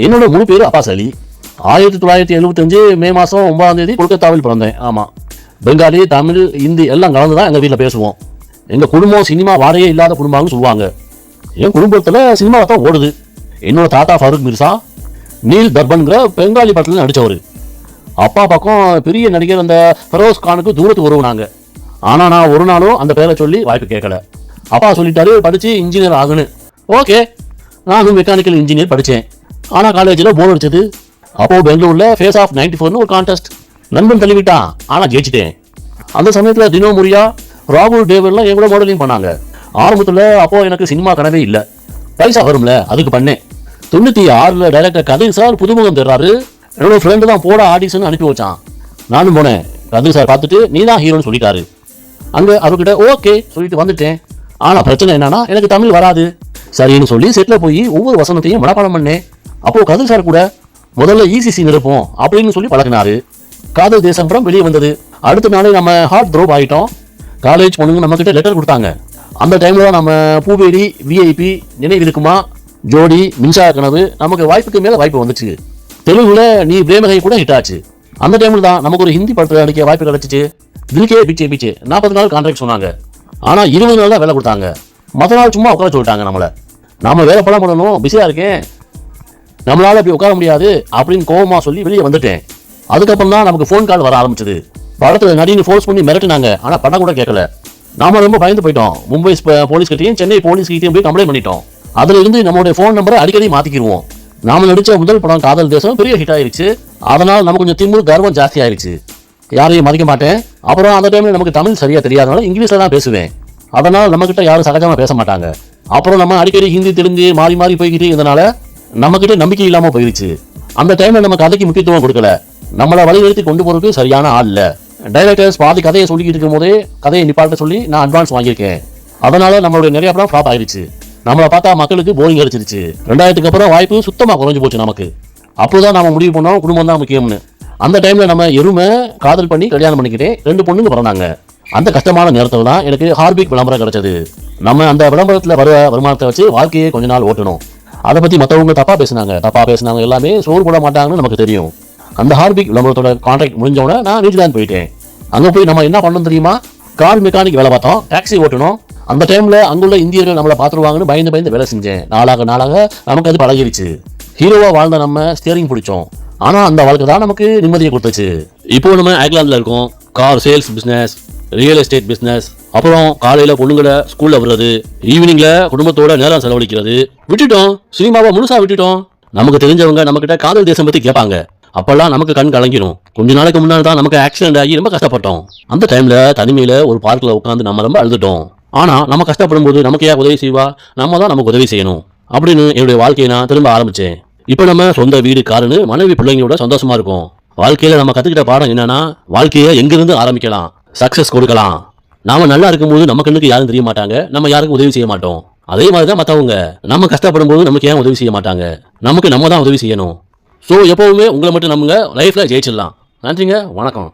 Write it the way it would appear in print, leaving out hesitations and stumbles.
என்னோட முழு பேர் அப்பாஸ் அலி. 1975 மே மாதம் 9ஆம் தேதி கொல்கத்தாவில் பிறந்தேன். ஆமாம், பெங்காலி, தமிழ், ஹிந்தி எல்லாம் கலந்து தான் எங்கள் வீட்டில் பேசுவோம். எங்கள் குடும்பம் சினிமா வாடகையே இல்லாத குடும்பம்னு சொல்லுவாங்க. என் குடும்பத்தில் சினிமாவை தான் ஓடுது. என்னோட தாத்தா ஃபருக் மிர்சா நீல் தர்பன்கிற பெங்காலி படத்தில் நடித்தவர். அப்பா பக்கம் பெரிய நடிகர் அந்த ஃபெரோஸ் கானுக்கு தூரத்து வருவாங்க. ஆனால் நான் ஒரு நாளும் அந்த பேரை சொல்லி வாய்ப்பு கேட்கல. அப்பா சொல்லிட்டாரு, படித்து இன்ஜினியர் ஆகுன்னு. ஓகே, நானும் மெக்கானிக்கல் இன்ஜினியர் படித்தேன். ஆனால் காலேஜில் போர் அடிச்சது. அப்போது பெங்களூரில் ஃபேஸ் ஆஃப் 94ன்னு ஒரு கான்டெஸ்ட். நண்பன் தள்ளிவிட்டான், ஆனால் ஜெயிச்சிட்டேன். அந்த சமயத்தில் தினோ முரியா, ராகுல் டேவிட்லாம் என் கூட மாடலிங் பண்ணாங்க. ஆரம்பத்தில் அப்போது எனக்கு சினிமா கனவே இல்லை. பைசா வரும்ல, அதுக்கு பண்ணேன். 96ல் டைரக்டர் கதிர் சார் புதுமுகம் தர்றாரு. என்னோட ஃப்ரெண்டு தான் போட ஆடிஷன் அனுப்பி வச்சான். நானும் போனேன். கதிர் சார் பார்த்துட்டு நீ தான் ஹீரோன்னு சொல்லிட்டாரு. அங்கே அவர்கிட்ட ஓகே சொல்லிட்டு வந்துட்டேன். ஆனால் பிரச்சனை என்னன்னா, எனக்கு தமிழ் வராது. சரின்னு சொல்லி செட்டில் போய் ஒவ்வொரு வசனத்தையும் மனப்பாடம் பண்ணேன். அப்போது கதிர் சார் கூட முதல்ல ECC நிற்போம் அப்படின்னு சொல்லி பழகினாரு. காதல் தேசம் படம் வெளியே வந்தது. அடுத்த நாளே நம்ம ஹார்ட் த்ரோப் ஆகிட்டோம். காலேஜ் பொண்ணுங்க நம்மக்கிட்ட லெட்டர் கொடுத்தாங்க. அந்த டைமில் தான் நம்ம பூவேரி, VIP, நினைவு இருக்குமா, ஜோடி, மின்சார கனவு நமக்கு வாய்ப்புக்கு மேலே வாய்ப்பு வந்துச்சு. தெலுங்குல நீ பிரேமகை கூட ஹிட் ஆச்சு. அந்த டைமில் தான் நமக்கு ஒரு ஹிந்தி படத்தில் நடிக்க வாய்ப்பு கிடச்சிச்சு. தில்கே பிச்சே பிச்சே 40 நாள் கான்ட்ராக்ட் சொன்னாங்க. ஆனால் 20 நாள் தான் வேலை கொடுத்தாங்க. மற்ற நாள் சும்மா உட்கார சொல்லிட்டாங்க நம்மளை. நாம வேலை படம் பண்ணணும், பிஸியாக இருக்கேன், நம்மளால அப்படி உட்கார முடியாது அப்படின்னு கோவமாக சொல்லி வெளியே வந்துட்டேன். அதுக்கப்புறம் தான் நமக்கு ஃபோன் கால் வர ஆரம்பிச்சது. படத்தில் நடின்னு ஃபோர்ஸ் பண்ணி மிரட்டினாங்க. ஆனால் படம் கூட கேட்கல. நாம ரொம்ப பயந்து போயிட்டோம். மும்பை போலீஸ்கிட்டையும் சென்னை போலீஸ்கிட்டையும் போய் கம்ப்ளைண்ட் பண்ணிட்டோம். அதுல இருந்து நம்மளுடைய ஃபோன் நம்பரை அடிக்கடி மாற்றிக்கிடுவோம். நாம நடித்த முதல் படம் காதல் தேசம் பெரிய ஹிட் ஆயிருச்சு. அதனால் நமக்கு கொஞ்சம் திமிரு கர்வம் ஜாஸ்தி ஆயிருச்சு. யாரையும் மதிக்க மாட்டேன். அப்புறம் அந்த டைமில் நமக்கு தமிழ் சரியாக தெரியாதனால இங்கிலீஷில் தான் பேசுவேன். அதனால் நம்மக்கிட்ட யாரும் சகஜமாக பேச மாட்டாங்க. அப்புறம் நம்ம அடிக்கடி ஹிந்தி தெலுங்கு மாறி மாறி போய்கிட்டு இருந்தனால நம்மக்கிட்ட நம்பிக்கை இல்லாமல் போயிடுச்சு. அந்த டைமில் நம்ம கதைக்கு முக்கியத்துவம் கொடுக்கல. நம்மளை வழிநிறுத்தி கொண்டு போகிறதுக்கு சரியான ஆள் இல்லை. டைரக்டர்ஸ் பாதி கதையை சொல்லிக்கிட்டு இருக்கும் போதே கதையை நிப்பாட்ட சொல்லி நான் அட்வான்ஸ் வாங்கியிருக்கேன். அதனால நம்மளுடைய நிறைய படம் ஃப்ளாப் ஆயிடுச்சு. நம்மளை பார்த்தா மக்களுக்கு போரிங் அடிச்சிருச்சு. 2000க்கு அப்புறம் வாய்ப்பு சுத்தமாக குறைஞ்சு போச்சு நமக்கு. அப்போதான் நம்ம முடிவு பண்ணோம் குடும்பம் தான் முக்கியம்னு. அந்த டைமில் நம்ம எருமை காதல் பண்ணி கல்யாணம் பண்ணிக்கிட்டேன். 2 பொண்ணுங்க பிறந்தாங்க. அந்த கஷ்டமான நேரத்தில் தான் எனக்கு ஹார்பிக் விளம்பரம் கிடைச்சது. நம்ம அந்த விளம்பரத்தில் வர வருமானத்தை வச்சு வாழ்க்கையை கொஞ்ச நாள் ஓட்டணும். அதை பற்றி மற்றவங்க தப்பாக பேசினாங்க எல்லாமே சோறு போட மாட்டாங்கன்னு நமக்கு தெரியும். அந்த ஹார்பிக் விளம்பரத்தோட கான்ட்ராக்ட் முடிஞ்சவொடனே நான் நியூசிலாந்து போயிட்டேன். அங்கே போய் நம்ம என்ன பண்ணணும் தெரியுமா? கார் மெக்கானிக் வேலை பார்த்தோம், டாக்ஸி ஓட்டணும். அந்த டைமில் அங்குள்ள இந்தியர்கள் நம்மளை பார்த்துருவாங்கன்னு பயந்து வேலை செஞ்சேன். நாளாக நமக்கு அது பழகிருச்சு. ஹீரோவாக வாழ்ந்த நம்ம ஸ்டியரிங் பிடிச்சோம். ஆனால் அந்த வாழ்க்கை தான் நமக்கு நிம்மதியை கொடுத்துச்சு. இப்போ நம்ம ஐக்லாந்தில் இருக்கோம். Car sales business, real estate business, அப்புறம் காலையில் பொண்ணுங்களை ஸ்கூலில் விடுறது, ஈவினிங்கில் குடும்பத்தோட நேரம் செலவழிக்கிறது விட்டுட்டோம். சினிமாவை முழுசாக விட்டுட்டோம். நமக்கு தெரிஞ்சவங்க நம்மக்கிட்ட காதல் தேசம் பற்றி கேட்பாங்க. அப்பெல்லாம் நமக்கு கண் கலங்கிடும். கொஞ்ச நாளைக்கு முன்னாடி தான் நமக்கு ஆக்சிடென்ட் ஆகி ரொம்ப கஷ்டப்பட்டோம். அந்த டைமில் தனிமையில் ஒரு பார்க்கில் உட்காந்து நம்ம ரொம்ப அழுதுட்டோம். ஆனால் நம்ம கஷ்டப்படும் போது நமக்கு ஏன் உதவி செய்வா, நம்ம தான் நமக்கு உதவி செய்யணும் அப்படின்னு என்னுடைய வாழ்க்கையை நான் திரும்ப ஆரம்பித்தேன். இப்போ நம்ம சொந்த வீடு, காருன்னு மனைவி பிள்ளைங்களோட சந்தோஷமா இருக்கும். வாழ்க்கையில் நம்ம கற்றுக்கிட்ட பாடம் என்னன்னா, வாழ்க்கையை எங்கிருந்து ஆரம்பிக்கலாம், சக்ஸஸ் கொடுக்கலாம். நாம நல்லா இருக்கும்போது நம்ம கண்ணுக்கு யாரும் தெரிய மாட்டாங்க, நம்ம யாருக்கும் உதவி செய்ய மாட்டோம். அதே மாதிரி தான் மற்றவங்க நம்ம கஷ்டப்படும் போது நமக்கு ஏன் உதவி செய்ய மாட்டாங்க, நமக்கு நம்ம தான் உதவி செய்யணும். ஸோ எப்போவுமே உங்களை மட்டும் நம்புங்க, லைஃப்பில் ஜெயிச்சிடலாம். நன்றிங்க, வணக்கம்.